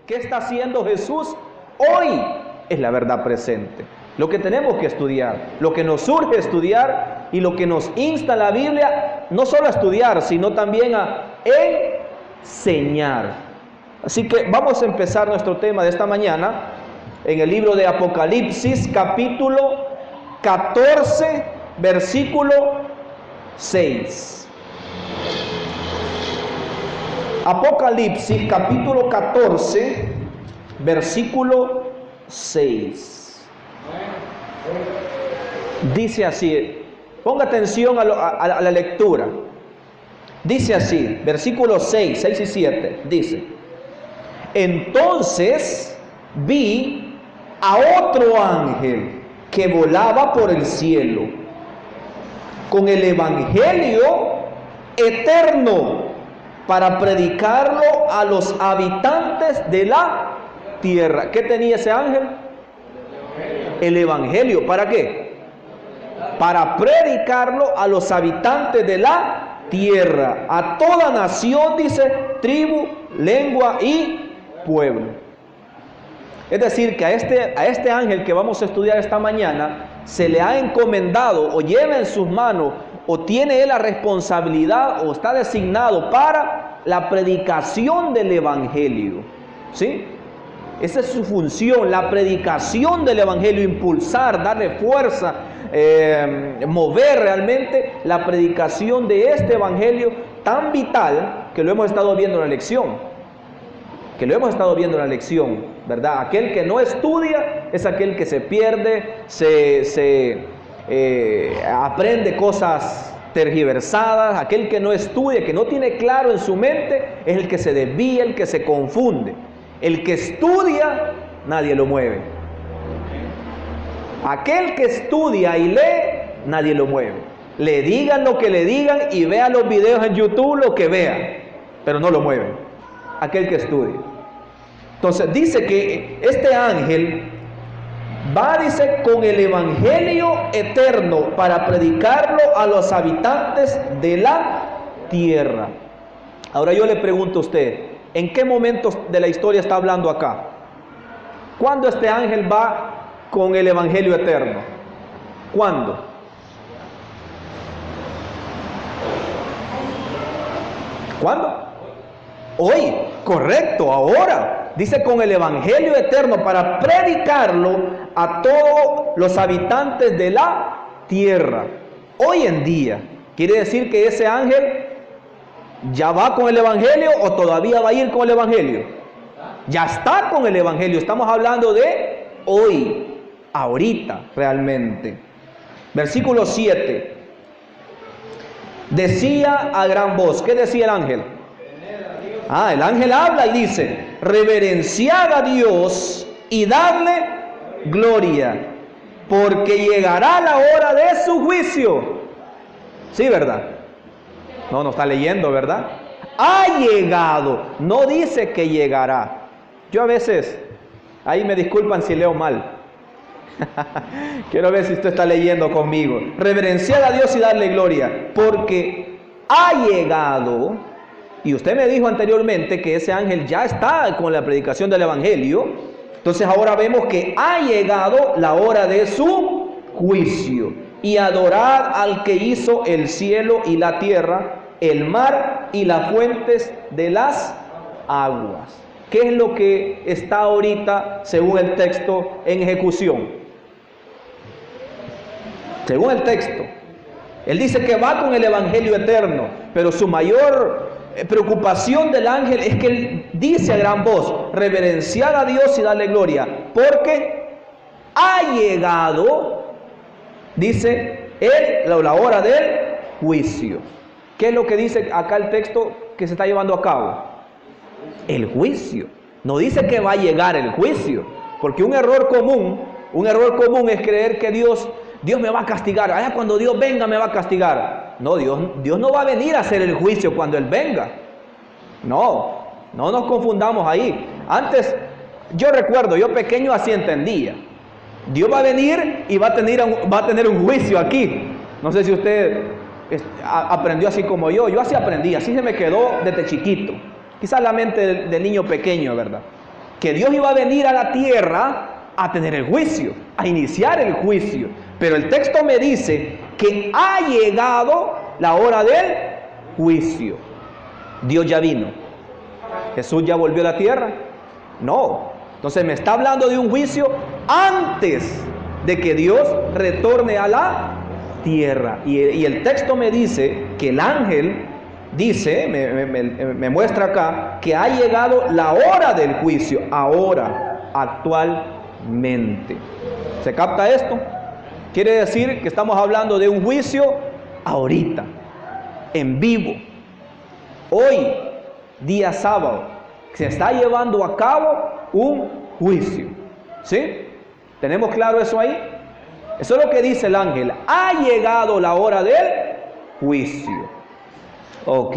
¿Qué está haciendo Jesús hoy? Es la verdad presente. Lo que tenemos que estudiar, lo que nos urge estudiar y lo que nos insta la Biblia, no solo a estudiar, sino también a enseñar. Así que vamos a empezar nuestro tema de esta mañana en el libro de Apocalipsis, capítulo 14, versículo 6. Apocalipsis, capítulo 14, versículo 6. Dice así, ponga atención a la lectura. Dice así, versículos 6 y 7, dice: Entonces vi a otro ángel que volaba por el cielo con el evangelio eterno para predicarlo a los habitantes de la tierra. ¿Qué tenía ese ángel? El evangelio. ¿Para qué? Para predicarlo a los habitantes de la tierra, a toda nación, dice, tribu, lengua y pueblo. Es decir, que a este ángel que vamos a estudiar esta mañana se le ha encomendado o lleva en sus manos o tiene él la responsabilidad o está designado para la predicación del evangelio. ¿Sí? Esa es su función, la predicación del evangelio, impulsar, darle fuerza, mover realmente la predicación de este evangelio tan vital que lo hemos estado viendo en la lección. ¿Verdad? Aquel que no estudia es aquel que se pierde, aprende cosas tergiversadas. Aquel que no estudia, que no tiene claro en su mente, es el que se desvía, el que se confunde. El que estudia, nadie lo mueve. Aquel que estudia y lee, nadie lo mueve. Le digan lo que le digan y vea los videos en YouTube, lo que vea, pero no lo mueven. Aquel que estudia. Entonces dice que este ángel va, dice, con el evangelio eterno para predicarlo a los habitantes de la tierra. Ahora yo le pregunto a usted, ¿en qué momento de la historia está hablando acá? ¿Cuándo este ángel va con el evangelio eterno? ¿Cuándo? ¿Cuándo? Hoy, correcto, ahora. Dice con el evangelio eterno para predicarlo a todos los habitantes de la tierra. Hoy en día, quiere decir que ese ángel ¿ya va con el evangelio o todavía va a ir con el evangelio? Ya está con el evangelio. Estamos hablando de hoy, ahorita realmente. Versículo 7. Decía a gran voz. ¿Qué decía el ángel? El ángel habla y dice: reverenciad a Dios y darle gloria, porque llegará la hora de su juicio. Sí, ¿verdad? No está leyendo, ¿verdad? Ha llegado, no dice que llegará. Yo a veces, ahí me disculpan si leo mal. Quiero ver si usted está leyendo conmigo. Reverenciar a Dios y darle gloria, porque ha llegado. Y usted me dijo anteriormente que ese ángel ya está con la predicación del evangelio. Entonces ahora vemos que ha llegado la hora de su juicio. Y adorar al que hizo el cielo y la tierra, el mar y las fuentes de las aguas. ¿Qué es lo que está ahorita, según el texto, en ejecución? Según el texto, él dice que va con el evangelio eterno, pero su mayor preocupación del ángel es que él dice a gran voz: reverenciar a Dios y darle gloria, porque ha llegado, dice él, la hora del juicio. ¿Qué es lo que dice acá el texto que se está llevando a cabo? El juicio. No dice que va a llegar el juicio, porque un error común es creer que Dios me va a castigar. Cuando Dios venga me va a castigar. No, Dios no va a venir a hacer el juicio cuando Él venga. No nos confundamos ahí. Antes, yo recuerdo, yo pequeño así entendía. Dios va a venir y va a tener un juicio aquí. No sé si usted aprendió así como yo. Yo así aprendí, así se me quedó desde chiquito. Quizás la mente del niño pequeño, ¿verdad? que Dios iba a venir a la tierra a tener el juicio, a iniciar el juicio. Pero el texto me dice que ha llegado la hora del juicio. Dios ya vino. ¿Jesús ya volvió a la tierra? No. Entonces me está hablando de un juicio antes de que Dios retorne a la tierra. Y el texto me dice que el ángel dice, me muestra acá, que ha llegado la hora del juicio, ahora, actualmente. ¿Se capta esto? Quiere decir que estamos hablando de un juicio ahorita, en vivo. Hoy, día sábado, se está llevando a cabo un juicio. ¿Sí? ¿Tenemos claro eso ahí? Eso es lo que dice el ángel. Ha llegado la hora del juicio. Ok.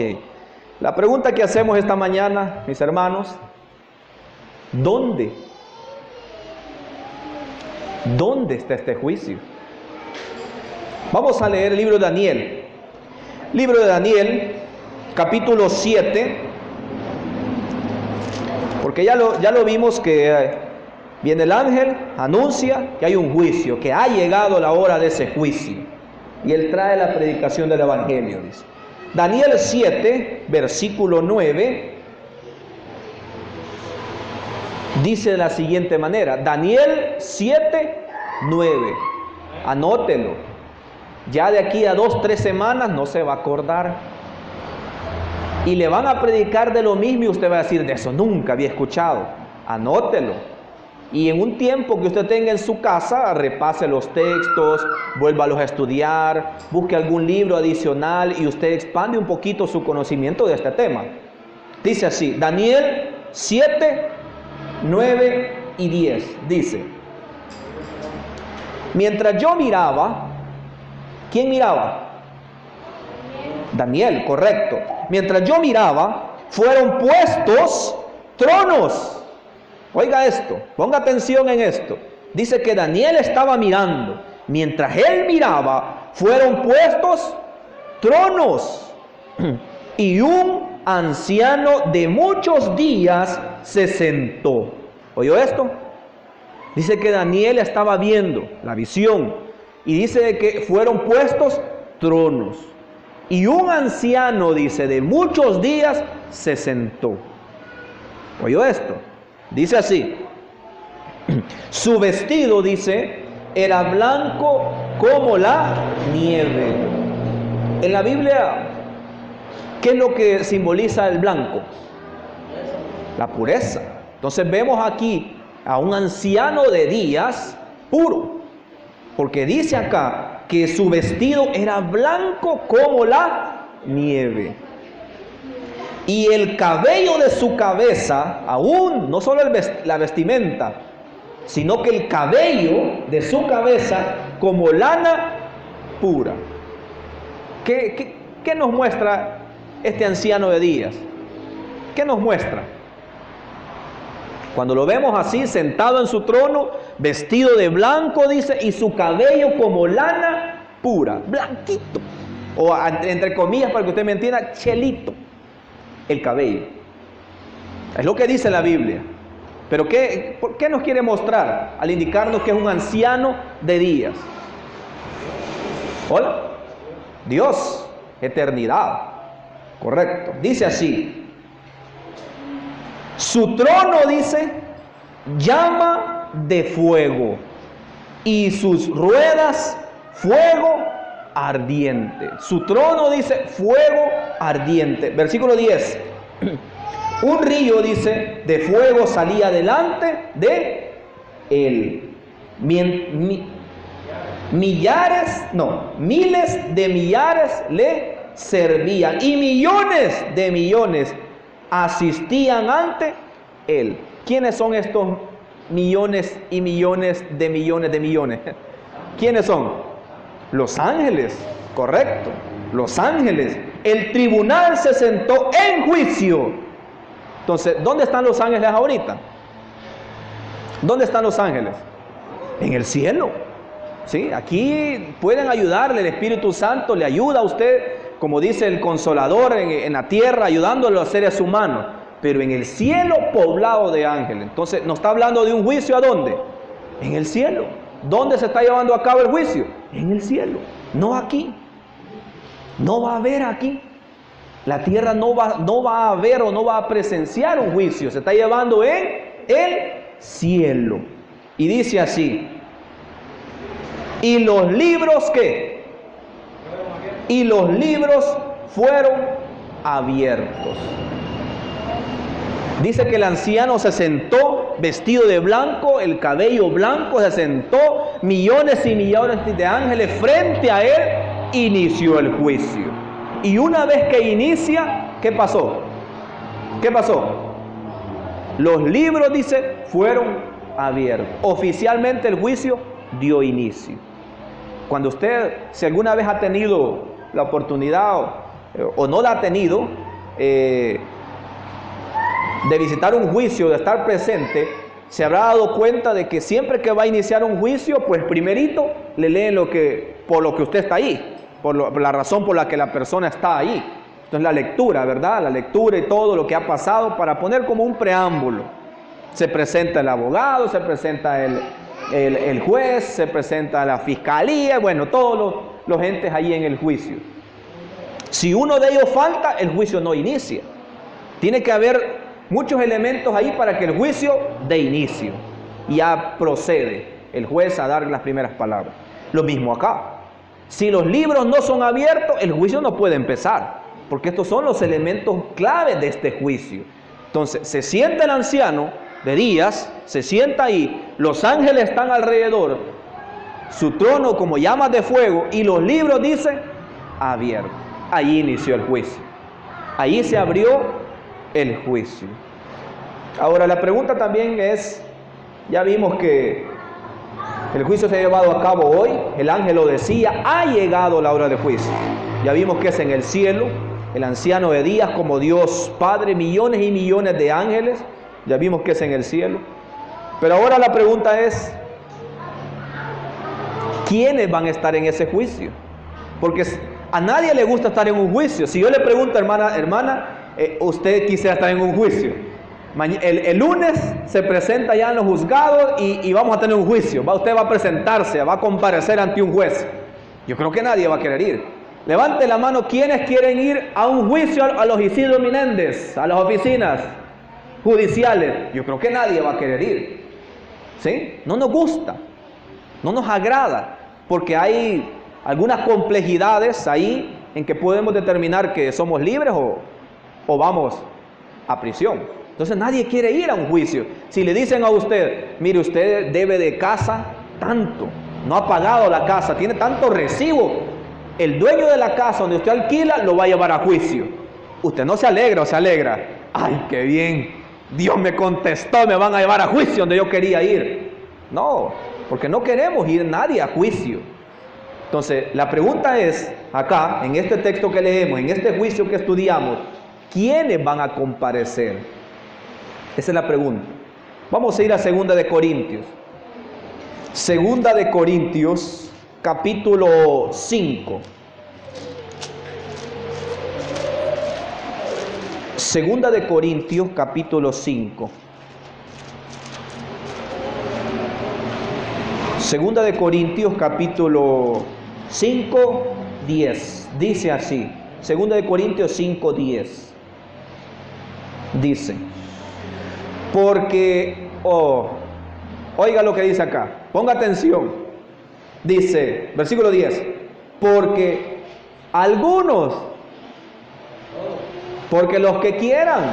La pregunta que hacemos esta mañana, mis hermanos, ¿dónde? ¿Dónde está este juicio? Vamos a leer el libro de Daniel. Libro de Daniel, capítulo 7. Porque ya lo vimos que viene el ángel, anuncia que hay un juicio, que ha llegado la hora de ese juicio. Y él trae la predicación del evangelio, dice. Daniel 7, versículo 9, dice de la siguiente manera. Daniel 7, 9. Anótelo. Ya de aquí a 2-3 semanas no se va a acordar. Y le van a predicar de lo mismo y usted va a decir, de eso nunca había escuchado. Anótelo. Y en un tiempo que usted tenga en su casa, repase los textos, vuélvalos a estudiar, busque algún libro adicional y usted expande un poquito su conocimiento de este tema. Dice así, Daniel 7, 9 y 10. Dice, mientras yo miraba, ¿quién miraba? Daniel, correcto. Mientras yo miraba, fueron puestos tronos. Oiga esto, ponga atención en esto. Dice que Daniel estaba mirando. Mientras él miraba, fueron puestos tronos. Y un anciano de muchos días se sentó. ¿Oyó esto? Dice que Daniel estaba viendo la visión. Y dice que fueron puestos tronos. Y un anciano, dice, de muchos días se sentó. ¿Oyó esto? Dice así, su vestido, dice, era blanco como la nieve. En la Biblia, ¿qué es lo que simboliza el blanco? La pureza. Entonces vemos aquí a un anciano de días puro, porque dice acá que su vestido era blanco como la nieve. Y el cabello de su cabeza, aún, no solo la vestimenta, sino que el cabello de su cabeza como lana pura. ¿Qué nos muestra este anciano de días? ¿Qué nos muestra? Cuando lo vemos así, sentado en su trono, vestido de blanco, dice, y su cabello como lana pura, blanquito, o entre comillas, para que usted me entienda, chelito. El cabello. Es lo que dice la Biblia. Pero ¿por qué nos quiere mostrar al indicarnos que es un anciano de días? Hola. Dios, eternidad. Correcto. Dice así. Su trono, dice, llama de fuego y sus ruedas fuego ardiente. Su trono, dice, fuego ardiente. Versículo 10. Un río, dice, de fuego salía delante de él. Miles de millares le servían y millones de millones asistían ante él. ¿Quiénes son estos millones y millones de millones de millones? ¿Quiénes son? Los ángeles, correcto, los ángeles. El tribunal se sentó en juicio. Entonces, ¿dónde están los ángeles ahorita? ¿Dónde están los ángeles? En el cielo. ¿Sí? Aquí pueden ayudarle, el Espíritu Santo le ayuda a usted, como dice el Consolador en la tierra, ayudándole a los seres humanos. pero en el cielo poblado de ángeles. Entonces, nos está hablando de un juicio, ¿a dónde? En el cielo. ¿Dónde se está llevando a cabo el juicio? En el cielo, no aquí. No va a haber aquí. La tierra no va a ver o no va a presenciar un juicio. Se está llevando en el cielo. Y dice así: y los libros, ¿qué? Y los libros fueron abiertos. Dice que el anciano se sentó vestido de blanco, el cabello blanco, se sentó, millones y millones de ángeles frente a él, inició el juicio. Y una vez que inicia, ¿qué pasó? ¿Qué pasó? Los libros, dice, fueron abiertos. Oficialmente el juicio dio inicio. Cuando usted, si alguna vez ha tenido la oportunidad o no la ha tenido, de visitar un juicio, de estar presente, se habrá dado cuenta de que siempre que va a iniciar un juicio, pues primerito le leen por lo que usted está ahí, por la razón por la que la persona está ahí. Entonces la lectura, ¿verdad? La lectura y todo lo que ha pasado para poner como un preámbulo. Se presenta el abogado, se presenta el juez, se presenta la fiscalía, bueno, todos los entes ahí en el juicio. Si uno de ellos falta, el juicio no inicia. Tiene que haber muchos elementos ahí para que el juicio dé inicio. Ya procede el juez a dar las primeras palabras. Lo mismo acá. Si los libros no son abiertos, el juicio no puede empezar, porque estos son los elementos clave de este juicio. Entonces, se sienta el anciano de días, se sienta ahí, los ángeles están alrededor, su trono como llamas de fuego, y los libros dicen abiertos. Ahí inició el juicio. Ahí se abrió el juicio. Ahora la pregunta también es, ya vimos que el juicio se ha llevado a cabo hoy, el ángel lo decía, ha llegado la hora de juicio. Ya vimos que es en el cielo, el anciano de días como Dios Padre, millones y millones de ángeles, ya vimos que es en el cielo. Pero ahora la pregunta es, ¿quiénes van a estar en ese juicio? Porque a nadie le gusta estar en un juicio. Si yo le pregunto, hermana, usted quisiera estar en un juicio. El lunes se presenta ya en los juzgados y vamos a tener un juicio. Usted va a presentarse, va a comparecer ante un juez. Yo creo que nadie va a querer ir. Levante la mano quienes quieren ir a un juicio a los Isidro Menéndez, a las oficinas judiciales. Yo creo que nadie va a querer ir. ¿Sí? No nos gusta, no nos agrada, porque hay algunas complejidades ahí en que podemos determinar que somos libres o vamos a prisión. Entonces nadie quiere ir a un juicio. Si le dicen a usted, mire, usted debe de casa tanto, no ha pagado la casa, tiene tanto recibo, el dueño de la casa donde usted alquila lo va a llevar a juicio. Usted no se alegra o se alegra. Ay, qué bien, Dios me contestó, me van a llevar a juicio donde yo quería ir. No, porque no queremos ir nadie a juicio. Entonces la pregunta es, acá, en este texto que leemos, en este juicio que estudiamos, ¿quiénes van a comparecer? Esa es la pregunta. Vamos a ir a 2 de Corintios. 2 de Corintios, capítulo 5. 2 de Corintios, capítulo 5. 2 de Corintios, capítulo 5, 10. Dice así. 2 de Corintios 5, 10. Dice, porque, oiga lo que dice acá, ponga atención. Dice, versículo 10, porque algunos, porque los que quieran,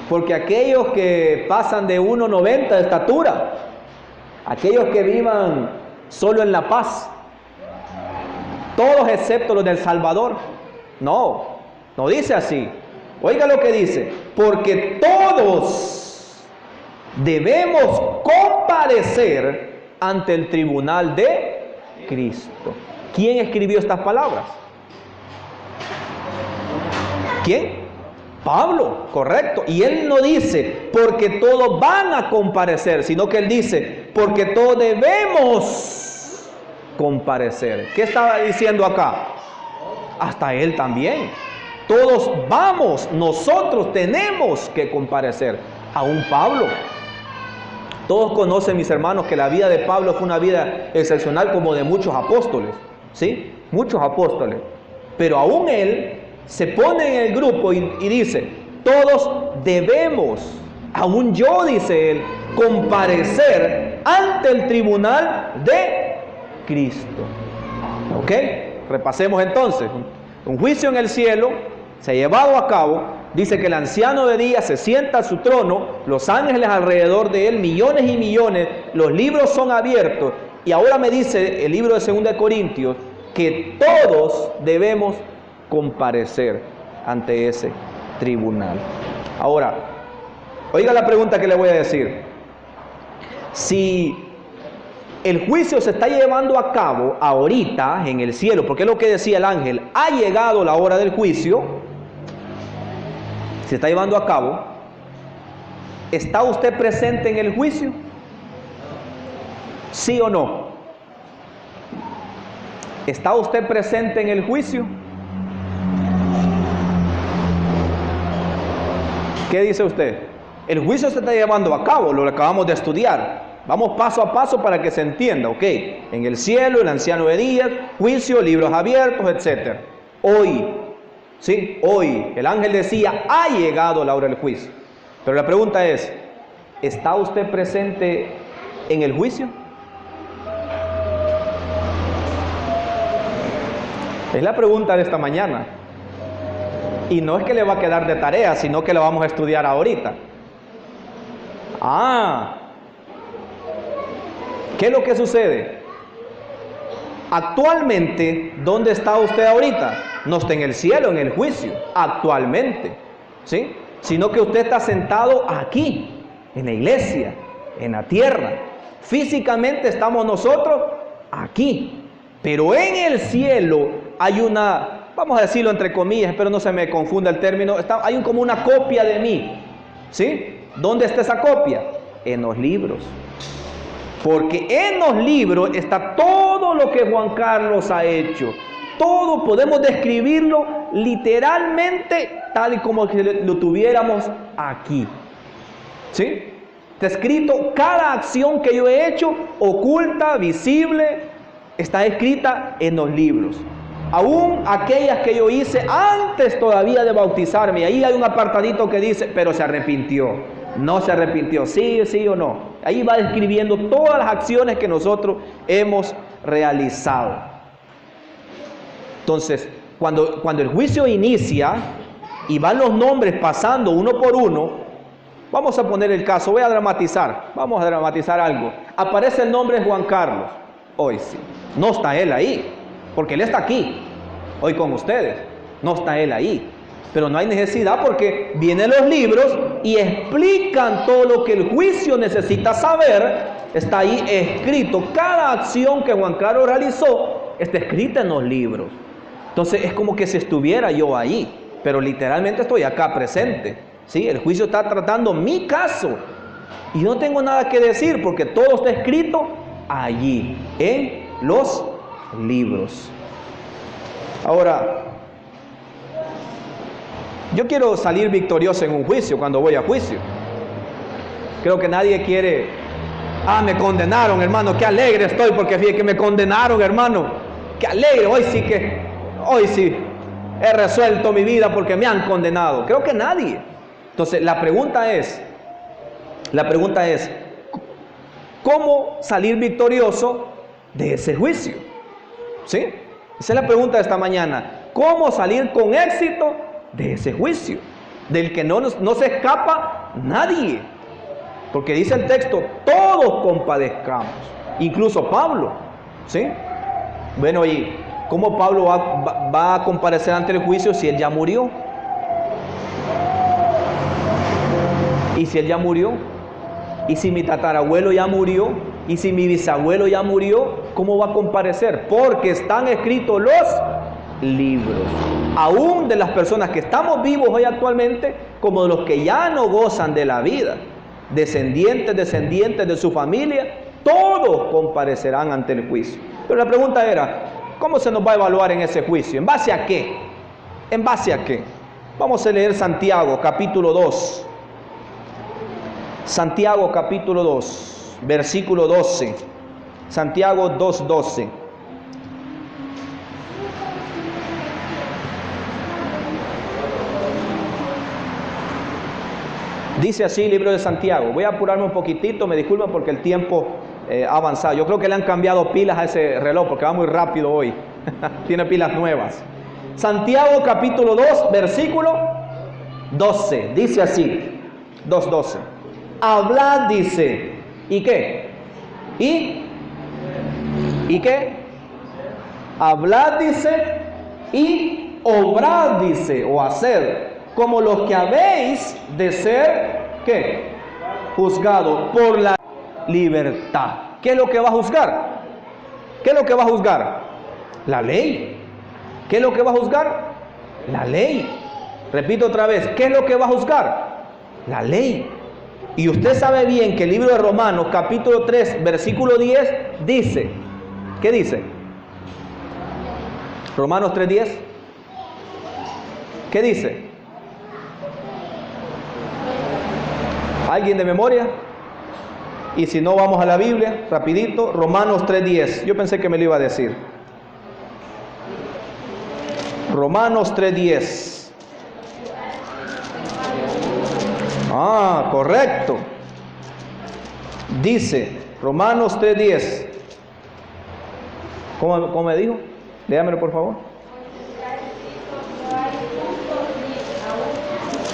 porque aquellos que pasan de 1,90 de estatura, aquellos que vivan solo en la paz, todos excepto los del Salvador. No dice así. Oiga lo que dice, porque todos debemos comparecer ante el tribunal de Cristo. ¿Quién escribió estas palabras? ¿Quién? Pablo, correcto. Y él no dice, porque todos van a comparecer, sino que él dice, porque todos debemos comparecer. ¿Qué estaba diciendo acá? Hasta él también. Todos vamos, nosotros tenemos que comparecer. Aún Pablo. Todos conocen, mis hermanos, que la vida de Pablo fue una vida excepcional como de muchos apóstoles. ¿Sí? Muchos apóstoles. Pero aún él se pone en el grupo y dice, todos debemos, aún yo, dice él, comparecer ante el tribunal de Cristo. ¿Ok? Repasemos entonces. Un juicio en el cielo se ha llevado a cabo. Dice que el anciano de días se sienta a su trono, los ángeles alrededor de él, millones y millones, los libros son abiertos. Y ahora me dice el libro de 2 Corintios que todos debemos comparecer ante ese tribunal. Ahora, oiga la pregunta que le voy a decir. Si el juicio se está llevando a cabo ahorita en el cielo, porque es lo que decía el ángel, ha llegado la hora del juicio, se está llevando a cabo, ¿está usted presente en el juicio? ¿Sí o no? ¿Está usted presente en el juicio? ¿Qué dice usted? El juicio se está llevando a cabo, lo acabamos de estudiar. Vamos paso a paso para que se entienda, ¿ok? En el cielo, el anciano de días, juicio, libros abiertos, etc. Hoy, ¿sí? Hoy, el ángel decía, ha llegado la hora del juicio. Pero la pregunta es, ¿está usted presente en el juicio? Es la pregunta de esta mañana. Y no es que le va a quedar de tarea, sino que la vamos a estudiar ahorita. ¿Qué es lo que sucede? Actualmente, ¿dónde está usted ahorita? No está en el cielo, en el juicio. Actualmente, ¿sí? Sino que usted está sentado aquí, en la iglesia, en la tierra. Físicamente estamos nosotros aquí. Pero en el cielo hay una, vamos a decirlo entre comillas, espero no se me confunda el término, hay como una copia de mí. ¿Sí? ¿Dónde está esa copia? En los libros. Porque en los libros está todo lo que Juan Carlos ha hecho. Todo podemos describirlo literalmente tal y como si lo tuviéramos aquí. ¿Sí? Está escrito cada acción que yo he hecho, oculta, visible, está escrita en los libros. Aún aquellas que yo hice antes todavía de bautizarme. Y ahí hay un apartadito que dice, pero se arrepintió. No se arrepintió, sí o no. Ahí va describiendo todas las acciones que nosotros hemos realizado. Entonces, cuando el juicio inicia y van los nombres pasando uno por uno, vamos a poner el caso, vamos a dramatizar algo. Aparece el nombre de Juan Carlos. Hoy sí, no está él ahí, porque él está aquí, hoy con ustedes. No está él ahí. Pero no hay necesidad porque vienen los libros y explican todo lo que el juicio necesita saber. Está ahí escrito. Cada acción que Juan Carlos realizó está escrita en los libros. Entonces es como que si estuviera yo ahí, pero literalmente estoy acá presente. ¿Sí? El juicio está tratando mi caso y no tengo nada que decir porque todo está escrito allí, en los libros. Ahora, yo quiero salir victorioso en un juicio cuando voy a juicio. Creo que nadie quiere, me condenaron, hermano, qué alegre estoy porque fíjate que me condenaron, hermano. Qué alegre, hoy sí he resuelto mi vida porque me han condenado. Creo que nadie. Entonces, la pregunta es, ¿cómo salir victorioso de ese juicio? ¿Sí? Esa es la pregunta de esta mañana. ¿Cómo salir con éxito de ese juicio? Del que no se escapa nadie. Porque dice el texto, todos compadezcamos. Incluso Pablo. ¿Sí? Bueno, ¿y cómo Pablo va a comparecer ante el juicio si él ya murió? ¿Y si él ya murió? ¿Y si mi tatarabuelo ya murió? ¿Y si mi bisabuelo ya murió? ¿Cómo va a comparecer? Porque están escritos los libros. Aún de las personas que estamos vivos hoy actualmente, como de los que ya no gozan de la vida. Descendientes de su familia, todos comparecerán ante el juicio. Pero la pregunta era, ¿cómo se nos va a evaluar en ese juicio? ¿En base a qué? ¿En base a qué? Vamos a leer Santiago capítulo 2. Santiago capítulo 2, versículo 12. Santiago 2:12. Dice así el libro de Santiago. Voy a apurarme un poquitito, me disculpan porque el tiempo ha avanzado. Yo creo que le han cambiado pilas a ese reloj porque va muy rápido hoy. Tiene pilas nuevas. Santiago capítulo 2, versículo 12. Dice así, 2:12. Hablad, dice, ¿y qué? ¿Y qué? Hablad, dice, y obrad, dice, o hacer, como los que habéis de ser, ¿qué? Juzgado por la libertad. ¿Qué es lo que va a juzgar? ¿Qué es lo que va a juzgar? La ley. ¿Qué es lo que va a juzgar? La ley. Repito otra vez, ¿qué es lo que va a juzgar? La ley. Y usted sabe bien que el libro de Romanos, capítulo 3, versículo 10, dice, ¿qué dice? Romanos 3:10. ¿Qué dice? ¿Alguien de memoria? Y si no, vamos a la Biblia, rapidito, Romanos 3:10. Yo pensé que me lo iba a decir. Romanos 3:10. Ah, correcto. Dice, Romanos 3:10. ¿Cómo me dijo? Léamelo por favor.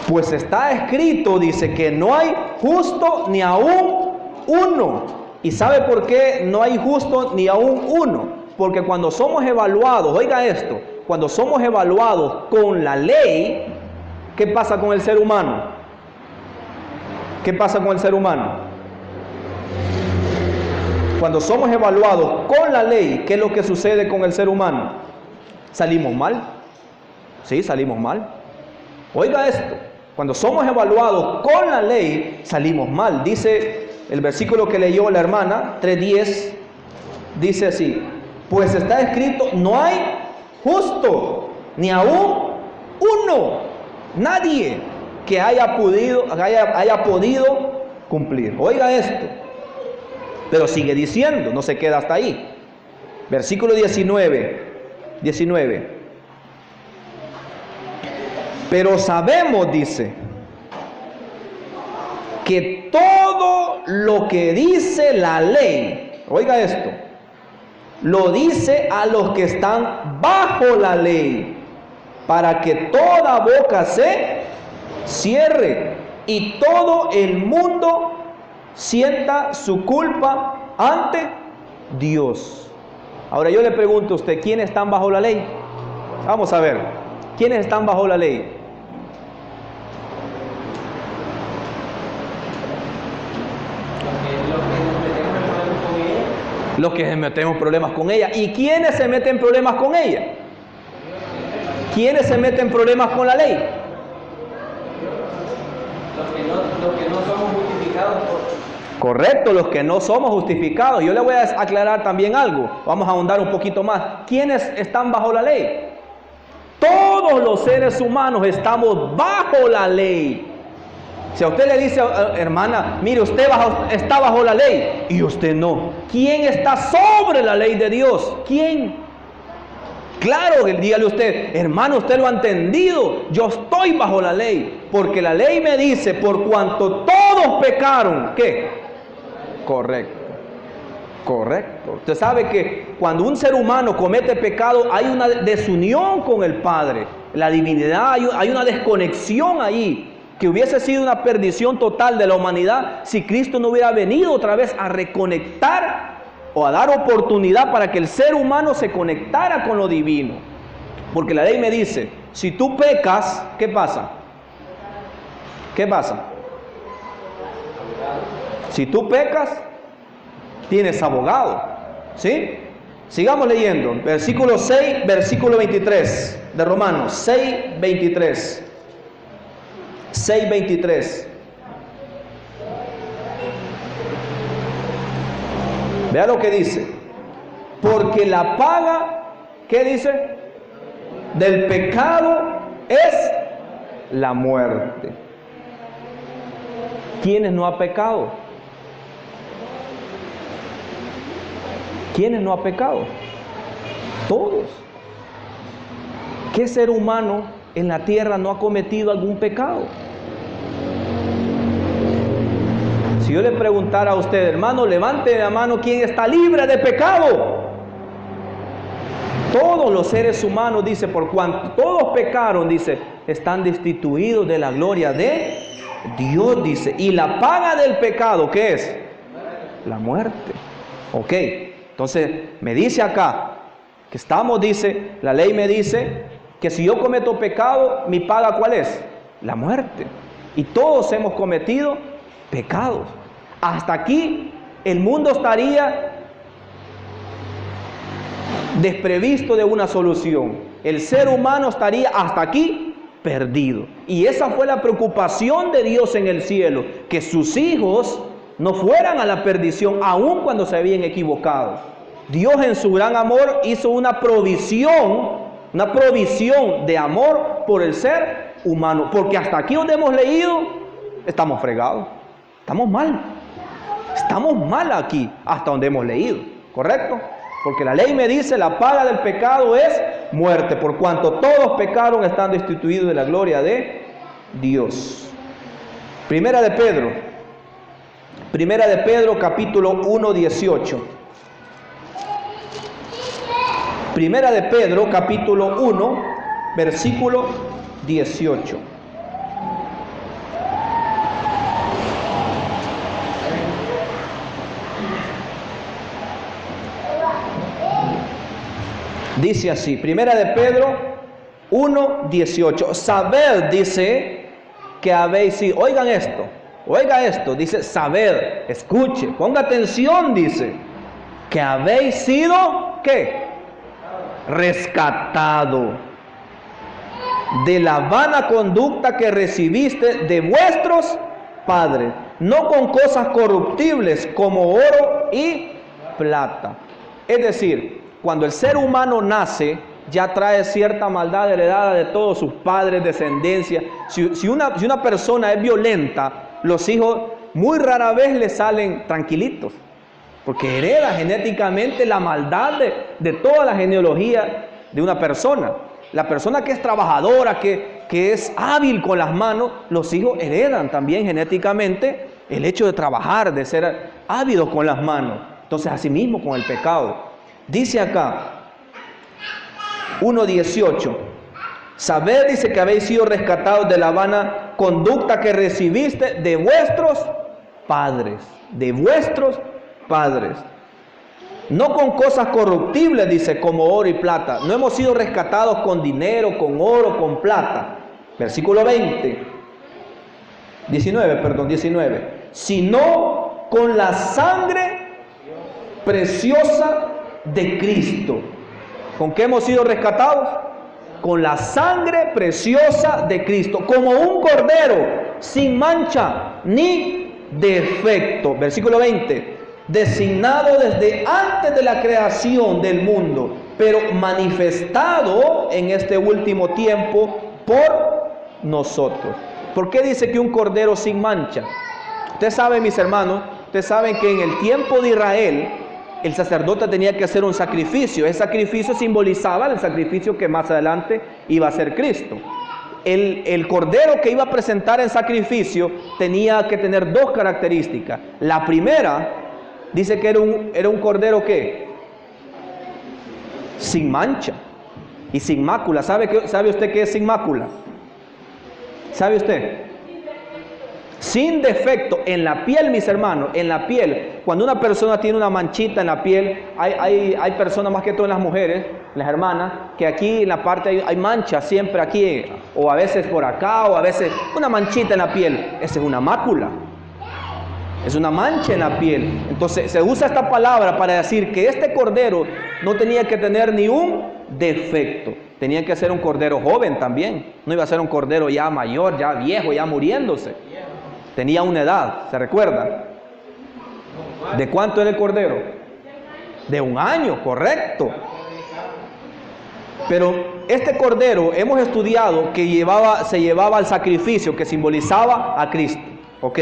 Pues está escrito, dice, que no hay justo ni aún uno. ¿Y sabe por qué no hay justo ni aún uno? Porque cuando somos evaluados, oiga esto, cuando somos evaluados con la ley, ¿qué pasa con el ser humano? ¿Qué pasa con el ser humano? Cuando somos evaluados con la ley, ¿qué es lo que sucede con el ser humano? ¿Salimos mal? Sí, salimos mal. Oiga esto, cuando somos evaluados con la ley, salimos mal. Dice el versículo que leyó la hermana, 3:10, dice así, pues está escrito, no hay justo, ni aún uno, nadie que haya podido cumplir. Oiga esto, pero sigue diciendo, no se queda hasta ahí. Versículo 19. Pero sabemos, dice, que todo lo que dice la ley, oiga esto, lo dice a los que están bajo la ley, para que toda boca se cierre y todo el mundo sienta su culpa ante Dios. Ahora yo le pregunto a usted, ¿quiénes están bajo la ley? Vamos a ver, ¿quiénes están bajo la ley? Los que se metemos problemas con ella. ¿Y quiénes se meten problemas con ella? ¿Quiénes se meten problemas con la ley? Los que no somos justificados Correcto, los que no somos justificados. Yo le voy a aclarar también algo. Vamos a ahondar un poquito más. ¿Quiénes están bajo la ley? Todos los seres humanos estamos bajo la ley. Si a usted le dice, hermana, mire, usted está bajo la ley y usted no, ¿quién está sobre la ley de Dios? ¿Quién? Claro, dígale usted, hermano, usted lo ha entendido, yo estoy bajo la ley, porque la ley me dice, por cuanto todos pecaron, ¿qué? Correcto. Usted sabe que cuando un ser humano comete pecado hay una desunión con el Padre, la divinidad, hay una desconexión ahí, que hubiese sido una perdición total de la humanidad si Cristo no hubiera venido otra vez a reconectar o a dar oportunidad para que el ser humano se conectara con lo divino. Porque la ley me dice, si tú pecas, ¿qué pasa? ¿Qué pasa? Si tú pecas, tienes abogado, ¿sí? Sigamos leyendo, versículo 6, versículo 23 de Romanos, 6:23. 6:23. Vea lo que dice. Porque la paga, ¿qué dice? Del pecado es la muerte. ¿Quiénes no ha pecado? ¿Quiénes no ha pecado? Todos. ¿Qué ser humano en la tierra no ha cometido algún pecado? Si yo le preguntara a usted, hermano, levante la mano, ¿quién está libre de pecado? Todos los seres humanos, dice, por cuanto todos pecaron, dice, están destituidos de la gloria de Dios, dice. Y la paga del pecado, ¿qué es? La muerte. Ok, entonces me dice acá que estamos, dice, la ley me dice que si yo cometo pecado, mi paga ¿cuál es? La muerte. Y todos hemos cometido pecados. Hasta aquí el mundo estaría desprevisto de una solución. El ser humano estaría hasta aquí perdido. Y esa fue la preocupación de Dios en el cielo, que sus hijos no fueran a la perdición, aun cuando se habían equivocado. Dios en su gran amor hizo una provisión de amor por el ser humano, porque hasta aquí donde hemos leído, estamos fregados, estamos mal aquí, hasta donde hemos leído, ¿correcto? Porque la ley me dice, la paga del pecado es muerte, por cuanto todos pecaron, estando destituidos de la gloria de Dios. Primera de Pedro capítulo 1, 18. Primera de Pedro capítulo 1, versículo 18. Dice así, Primera de Pedro 1, 18. Sabed, dice, que habéis sido, oiga esto, dice, sabed, escuche, ponga atención, dice, que habéis sido, ¿qué? Rescatado de la vana conducta que recibiste de vuestros padres, no con cosas corruptibles como oro y plata. Es decir, cuando el ser humano nace, ya trae cierta maldad heredada de todos sus padres, descendencia. Si una persona es violenta, los hijos muy rara vez le salen tranquilitos, porque hereda genéticamente la maldad de toda la genealogía de una persona. La persona que es trabajadora, que es hábil con las manos, los hijos heredan también genéticamente el hecho de trabajar, de ser ávidos con las manos. Entonces, así mismo con el pecado. Dice acá, 1:18, sabed, dice, que habéis sido rescatados de la vana conducta que recibiste de vuestros padres, no con cosas corruptibles, dice, como oro y plata. No hemos sido rescatados con dinero, con oro, con plata. Versículo 19, sino con la sangre preciosa de Cristo. ¿Con qué hemos sido rescatados? Con la sangre preciosa de Cristo, como un cordero sin mancha ni defecto. Versículo 20, designado desde antes de la creación del mundo, pero manifestado en este último tiempo por nosotros. ¿Por qué dice que un cordero sin mancha? Ustedes saben, mis hermanos, ustedes saben que en el tiempo de Israel, el sacerdote tenía que hacer un sacrificio. Ese sacrificio simbolizaba el sacrificio que más adelante iba a ser Cristo. El cordero que iba a presentar en sacrificio tenía que tener dos características. La primera, dice que era un cordero ¿qué? Sin mancha y sin mácula. ¿Sabe usted qué es sin mácula? ¿Sabe usted? Sin defecto en la piel, mis hermanos, en la piel. Cuando una persona tiene una manchita en la piel, hay personas, más que todo en las mujeres, las hermanas, que aquí en la parte hay manchas siempre aquí, o a veces por acá, o a veces una manchita en la piel. Esa es una mácula, es una mancha en la piel. Entonces se usa esta palabra para decir que este cordero no tenía que tener ni un defecto. Tenía que ser un cordero joven también. No iba a ser un cordero ya mayor, ya viejo, ya muriéndose. Tenía una edad, ¿se recuerda? ¿De cuánto era el cordero? De 1 año, correcto. Pero este cordero hemos estudiado que se llevaba al sacrificio, que simbolizaba a Cristo. Ok.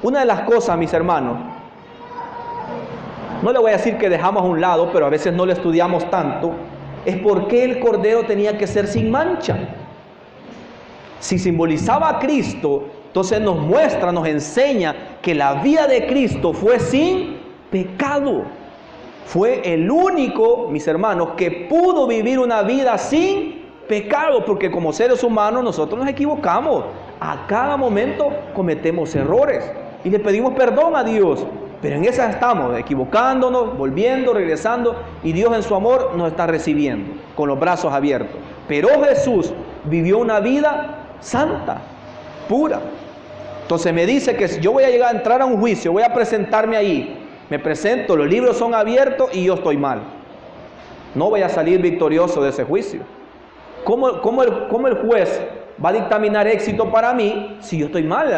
Una de las cosas, mis hermanos, no le voy a decir que dejamos a un lado, pero a veces no lo estudiamos tanto, es por qué el cordero tenía que ser sin mancha. Si simbolizaba a Cristo, entonces nos muestra, nos enseña que la vida de Cristo fue sin pecado. Fue el único, mis hermanos, que pudo vivir una vida sin pecado, porque como seres humanos nosotros nos equivocamos. A cada momento cometemos errores y le pedimos perdón a Dios, pero en esas estamos, equivocándonos, volviendo, regresando, y Dios en su amor nos está recibiendo con los brazos abiertos. Pero Jesús vivió una vida santa, pura. Entonces me dice que si yo voy a entrar a un juicio, voy a presentarme ahí, me presento, los libros son abiertos y yo estoy mal. No voy a salir victorioso de ese juicio. ¿Cómo el juez va a dictaminar éxito para mí si yo estoy mal?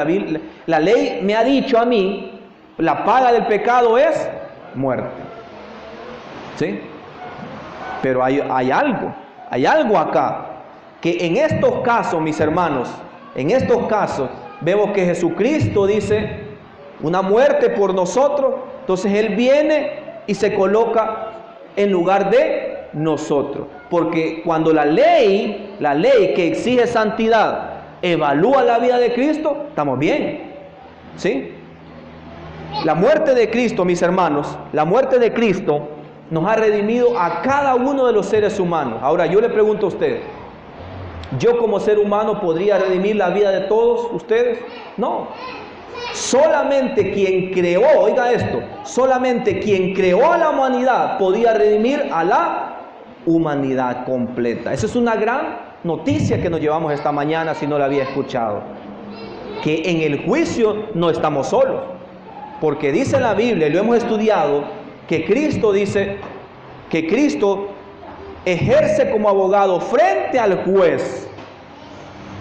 La ley me ha dicho a mí, la paga del pecado es muerte. ¿Sí? Pero hay algo acá, que en estos casos, mis hermanos, en estos casos, vemos que Jesucristo dice, una muerte por nosotros. Entonces Él viene y se coloca en lugar de nosotros. Porque cuando la ley que exige santidad, evalúa la vida de Cristo, estamos bien. ¿Sí? La muerte de Cristo, mis hermanos, la muerte de Cristo nos ha redimido a cada uno de los seres humanos. Ahora yo le pregunto a usted, ¿yo como ser humano podría redimir la vida de todos ustedes? No. Solamente quien creó, oiga esto, solamente quien creó a la humanidad podía redimir a la humanidad completa. Esa es una gran noticia que nos llevamos esta mañana, si no la había escuchado. Que en el juicio no estamos solos, porque dice la Biblia, y lo hemos estudiado, que Cristo dice que Cristo ejerce como abogado frente al juez.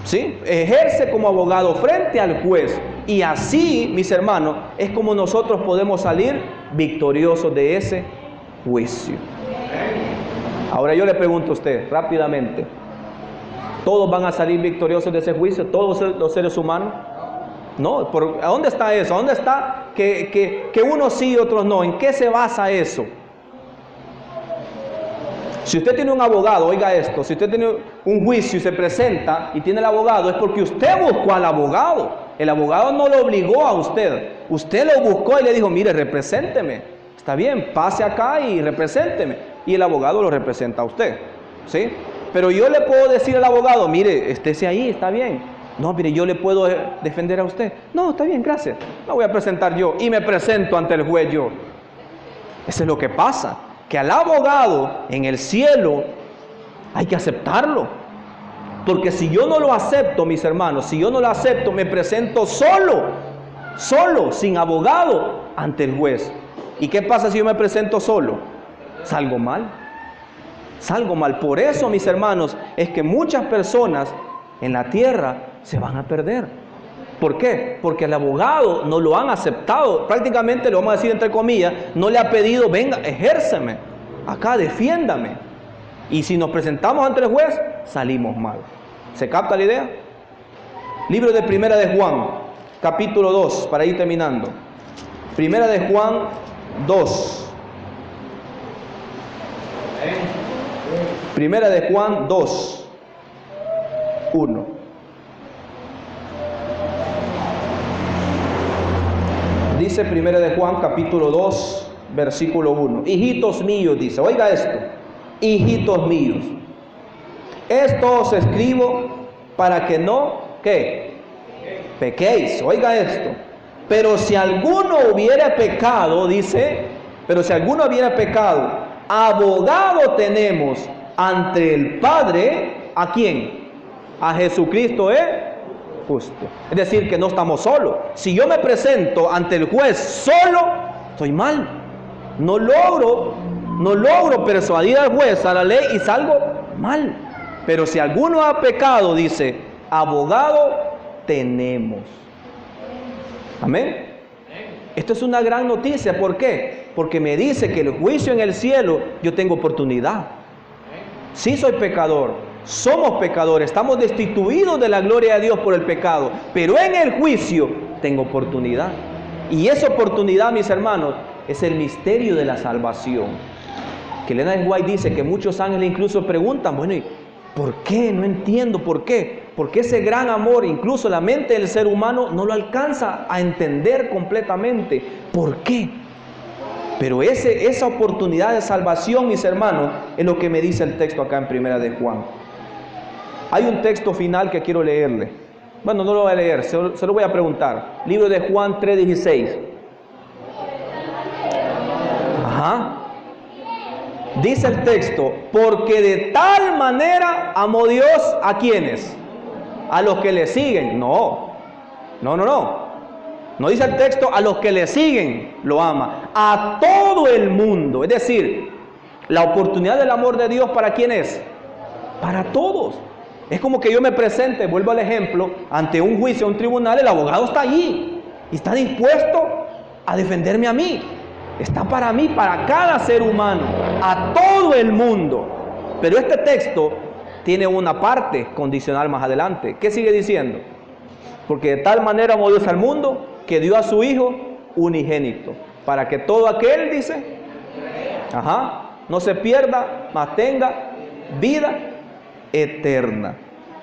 ¿Sí? Ejerce como abogado frente al juez. Y así, mis hermanos, es como nosotros podemos salir victoriosos de ese juicio. Ahora yo le pregunto a usted rápidamente, ¿todos van a salir victoriosos de ese juicio? ¿Todos los seres humanos? No, ¿a dónde está eso? ¿A dónde está que unos sí y otros no? ¿En qué se basa eso? Si usted tiene un abogado, oiga esto, si usted tiene un juicio y se presenta y tiene el abogado, es porque usted buscó al abogado. El abogado no lo obligó a usted. Usted lo buscó y le dijo, mire, represénteme. Está bien, pase acá y represénteme. Y el abogado lo representa a usted. ¿Sí? Pero yo le puedo decir al abogado, mire, estése ahí, está bien. No, mire, yo le puedo defender a usted. No, está bien, gracias. Me voy a presentar yo y me presento ante el juez yo. Eso es lo que pasa. Que al abogado en el cielo hay que aceptarlo. Porque si yo no lo acepto, mis hermanos, si yo no lo acepto, me presento solo, sin abogado, ante el juez. ¿Y qué pasa si yo me presento solo? Salgo mal. Por eso, mis hermanos, es que muchas personas en la tierra se van a perder. ¿Por qué? Porque el abogado no lo han aceptado. Prácticamente, lo vamos a decir entre comillas, no le ha pedido, venga, ejérceme, acá, defiéndame. Y si nos presentamos ante el juez, salimos mal. ¿Se capta la idea? Libro de Primera de Juan, capítulo 2, para ir terminando. Primera de Juan 2. Primera de Juan 2, 1. Dice Primera de Juan, capítulo 2, versículo 1. Hijitos míos, dice, oiga esto, hijitos míos, esto os escribo para que no, ¿qué? Pequéis, oiga esto. Pero si alguno hubiera pecado, dice, pero si alguno hubiera pecado, abogado tenemos ante el Padre, ¿a quién? A Jesucristo, justo. Es decir, que no estamos solos. Si yo me presento ante el juez solo, estoy mal. No logro persuadir al juez, a la ley, y salgo mal. Pero si alguno ha pecado, dice, abogado tenemos. Amén. Esto es una gran noticia. ¿Por qué? Porque me dice que el juicio en el cielo, yo tengo oportunidad. Sí soy pecador, somos pecadores, estamos destituidos de la gloria de Dios por el pecado, pero en el juicio tengo oportunidad. Y esa oportunidad, mis hermanos, es el misterio de la salvación. Que Elena de White dice que muchos ángeles incluso preguntan, bueno, ¿y por qué? No entiendo por qué. Porque ese gran amor, incluso la mente del ser humano no lo alcanza a entender completamente. ¿Por qué? Pero esa oportunidad de salvación, mis hermanos, es lo que me dice el texto acá en Primera de Juan. Hay un texto final que quiero leerle. Bueno, no lo voy a leer, se lo voy a preguntar. Libro de Juan 3:16. Ajá. Dice el texto, porque de tal manera amó Dios a quienes, a los que le siguen. No dice el texto a los que le siguen lo ama, a todo el mundo. Es decir, la oportunidad del amor de Dios, ¿para quién es? Para todos. Es como que yo me presente, vuelvo al ejemplo, ante un juicio, un tribunal, el abogado está allí y está dispuesto a defenderme a mí. Está para mí, para cada ser humano, a todo el mundo. Pero este texto tiene una parte condicional más adelante. ¿Qué sigue diciendo? Porque de tal manera amó Dios al mundo que dio a su Hijo unigénito, para que todo aquel, dice, no se pierda, mas tenga vida eterna.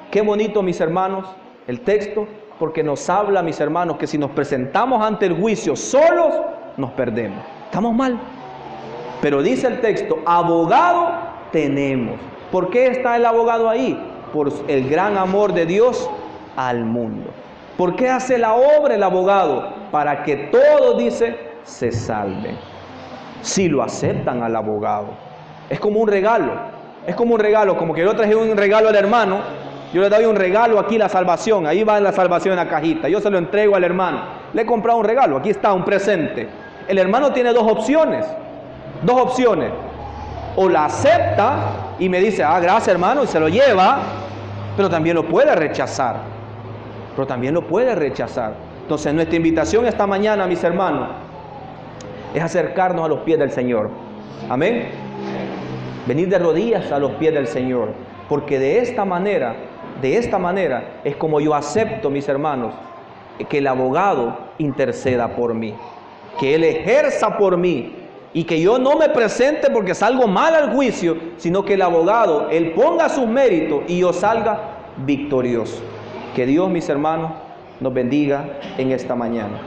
Qué bonito, mis hermanos, el texto, porque nos habla, mis hermanos, que si nos presentamos ante el juicio solos, nos perdemos. Estamos mal. Pero dice el texto, abogado tenemos. ¿Por qué está el abogado ahí? Por el gran amor de Dios al mundo. ¿Por qué hace la obra el abogado? Para que todos, dice, se salven. Si lo aceptan al abogado. Es como un regalo. Es como un regalo, como que yo traje un regalo al hermano. Yo le doy un regalo aquí, la salvación. Ahí va la salvación en la cajita. Yo se lo entrego al hermano. Le he comprado un regalo. Aquí está un presente. El hermano tiene dos opciones. O la acepta y me dice, gracias hermano, y se lo lleva. Pero también lo puede rechazar. Entonces nuestra invitación esta mañana, mis hermanos, es acercarnos a los pies del Señor. Amén. Venir de rodillas a los pies del Señor. Porque de esta manera es como yo acepto, mis hermanos, que el abogado interceda por mí. Que Él ejerza por mí. Y que yo no me presente porque salgo mal al juicio, sino que el abogado, Él ponga sus méritos y yo salga victorioso. Que Dios, mis hermanos, nos bendiga en esta mañana.